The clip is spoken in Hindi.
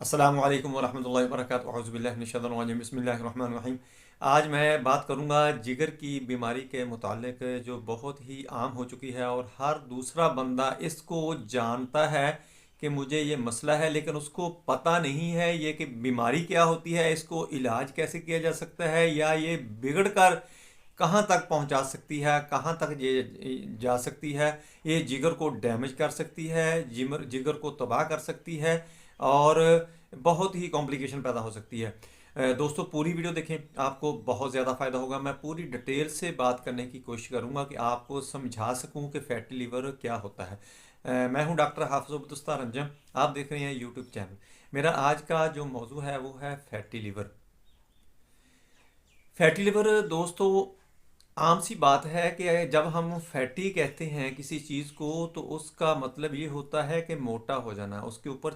अस्सलामु अलैकुम वरहमतुल्लाहि वबरकातुहू औज़ु बिल्लाहि मिनश शैतानिर रजीम बिस्मिल्लाहिर रहमानिर रहीम। आज मैं बात करूंगा जिगर की बीमारी के मुतालिक, जो बहुत ही आम हो चुकी है और हर दूसरा बंदा इसको जानता है कि मुझे ये मसला है, लेकिन उसको पता नहीं है ये कि बीमारी क्या होती है, इसको इलाज कैसे किया जा सकता है, या ये बिगड़ कर कहाँ तक पहुंचा सकती है, कहाँ तक ये जा सकती है। ये जिगर को डैमेज कर सकती है, जिमर जिगर को तबाह कर सकती है और बहुत ही कॉम्प्लिकेशन पैदा हो सकती है। दोस्तों, पूरी वीडियो देखें, आपको बहुत ज़्यादा फ़ायदा होगा। मैं पूरी डिटेल से बात करने की कोशिश करूंगा कि आपको समझा सकूं कि फैटी लीवर क्या होता है। मैं हूं डॉक्टर हाफिज़ रंजन। आप देख रहे हैं यूट्यूब चैनल। मेरा आज का जो मौजू है वो है फैटी लीवर। फैटी लिवर दोस्तों, आम सी बात है कि जब हम फैटी कहते हैं किसी चीज़ को, तो उसका मतलब ये होता है कि मोटा हो जाना, उसके ऊपर